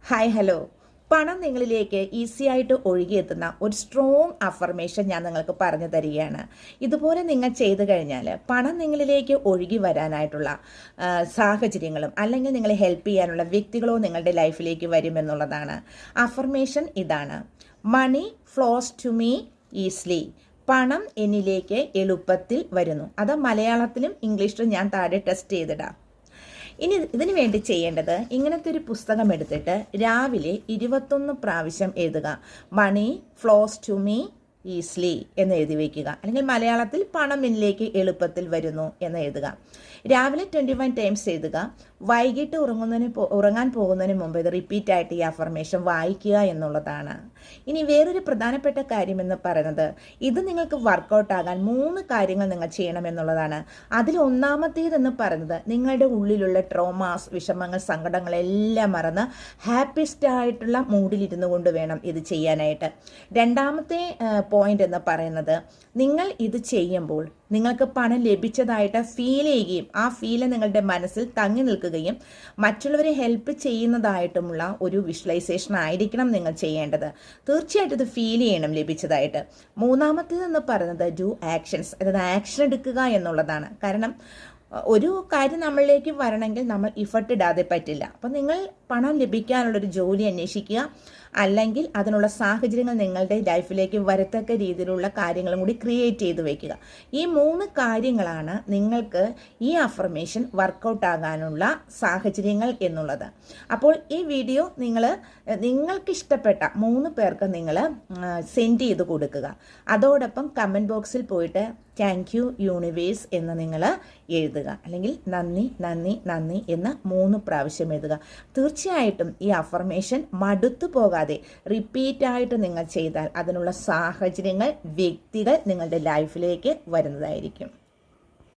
Hi hello. പണം നിങ്ങളിലേക്ക് easy ആയിട്ട് ഒഴുകിയെത്തുന്ന ഒരു സ്ട്രോങ് അഫർമേഷൻ ഞാൻ നിങ്ങൾക്ക് പറഞ്ഞു തരികയാണ്. ഇതുപോലെ നിങ്ങൾ ചെയ്തു കഴിഞ്ഞാൽ പണം നിങ്ങളിലേക്ക് ഒഴുകി വരാനായിട്ടുള്ള സാഹചര്യങ്ങളും അല്ലെങ്കിൽ നിങ്ങളെ ഹെൽപ്പ് ചെയ്യാനുള്ള വ്യക്തികളോ നിങ്ങളുടെ ലൈഫിലേക്ക് വരുമെന്നുള്ളതാണ്. അഫർമേഷൻ ഇതാണ്: money flows to me easily. പണം എന്നിലേക്ക് എളുപ്പത്തിൽ വരുന്നു. അത് മലയാളത്തിലും ഇംഗ്ലീഷിലും ഞാൻ താഴെ ടെസ്റ്റ് ചെയ്തിടാം. ഇനി ഇതിനു വേണ്ടി ചെയ്യേണ്ടത്, ഇങ്ങനത്തെ ഒരു പുസ്തകം എടുത്തിട്ട് രാവിലെ 21 പ്രാവശ്യം എഴുതുക. Money flows to me easily എന്ന് എഴുതി വയ്ക്കുക. അല്ലെങ്കിൽ മലയാളത്തിൽ പണം എന്നിലേക്ക് എളുപ്പത്തിൽ വരുന്നു എന്ന് എഴുതുക. രാവിലെ 21 ടൈംസ് എഴുതുക. വൈകിട്ട് ഉറങ്ങാൻ പോകുന്നതിന് മുമ്പ് ഇത് റിപ്പീറ്റ് ആയിട്ട് ഈ അഫർമേഷൻ വായിക്കുക എന്നുള്ളതാണ്. ഇനി വേറൊരു പ്രധാനപ്പെട്ട കാര്യമെന്ന് പറയുന്നത്, ഇത് നിങ്ങൾക്ക് വർക്കൗട്ട് ആകാൻ 3 കാര്യങ്ങൾ നിങ്ങൾ ചെയ്യണമെന്നുള്ളതാണ്. അതിൽ ഒന്നാമത്തേതെന്ന് പറയുന്നത്, നിങ്ങളുടെ ഉള്ളിലുള്ള ട്രോമാസ്, വിഷമങ്ങൾ, സങ്കടങ്ങളെല്ലാം മറന്ന് ഹാപ്പിസ്റ്റ് ആയിട്ടുള്ള മൂഡിലിരുന്നു കൊണ്ട് വേണം ഇത് ചെയ്യാനായിട്ട്. രണ്ടാമത്തെ പോയിന്റ് എന്ന് പറയുന്നത്, നിങ്ങൾ ഇത് ചെയ്യുമ്പോൾ നിങ്ങൾക്ക് പണം ലഭിച്ചതായിട്ട് ഫീൽ ചെയ്യുകയും ആ ഫീല് നിങ്ങളുടെ മനസ്സിൽ തങ്ങി നിൽക്കുകയും മറ്റുള്ളവരെ ഹെൽപ്പ് ചെയ്യുന്നതായിട്ടുമുള്ള ഒരു വിഷ്വലൈസേഷൻ ആയിരിക്കണം നിങ്ങൾ ചെയ്യേണ്ടത്. തീർച്ചയായിട്ടും ഇത് ഫീൽ ചെയ്യണം ലഭിച്ചതായിട്ട്. മൂന്നാമത്തേതെന്ന് പറയുന്നത് ഡു ആക്ഷൻസ്, അതായത് ആക്ഷൻ എടുക്കുക എന്നുള്ളതാണ്. കാരണം ഒരു കാര്യം നമ്മളിലേക്ക് വരണമെങ്കിൽ നമ്മൾ ഇഫർട്ട് ഇടാതെ പറ്റില്ല. അപ്പം നിങ്ങൾ പണം ലഭിക്കാനുള്ളൊരു ജോലി അന്വേഷിക്കുക, അല്ലെങ്കിൽ അതിനുള്ള സാഹചര്യങ്ങൾ നിങ്ങളുടെ ലൈഫിലേക്ക് വരത്തക്ക രീതിയിലുള്ള കാര്യങ്ങളും കൂടി ക്രിയേറ്റ് ചെയ്ത് വയ്ക്കുക. ഈ 3 കാര്യങ്ങളാണ് നിങ്ങൾക്ക് ഈ അഫർമേഷൻ വർക്കൗട്ട് ആകാനുള്ള സാഹചര്യങ്ങൾ എന്നുള്ളത്. അപ്പോൾ ഈ വീഡിയോ നിങ്ങൾക്ക് ഇഷ്ടപ്പെട്ട 3 പേർക്ക് നിങ്ങൾ സെൻഡ് ചെയ്ത് കൊടുക്കുക. അതോടൊപ്പം കമൻറ്റ് ബോക്സിൽ പോയിട്ട് താങ്ക് യു യൂണിവേഴ്സ് എന്ന് നിങ്ങൾ എഴുതുക, അല്ലെങ്കിൽ നന്ദി നന്ദി നന്ദി എന്ന് 3 പ്രാവശ്യം എഴുതുക. തീർച്ചയായിട്ടും ഈ അഫർമേഷൻ മടുത്തു പോകാതെ റിപ്പീറ്റായിട്ട് നിങ്ങൾ ചെയ്താൽ അതിനുള്ള സാഹചര്യങ്ങൾ, വ്യക്തികൾ നിങ്ങളുടെ ലൈഫിലേക്ക് വരുന്നതായിരിക്കും.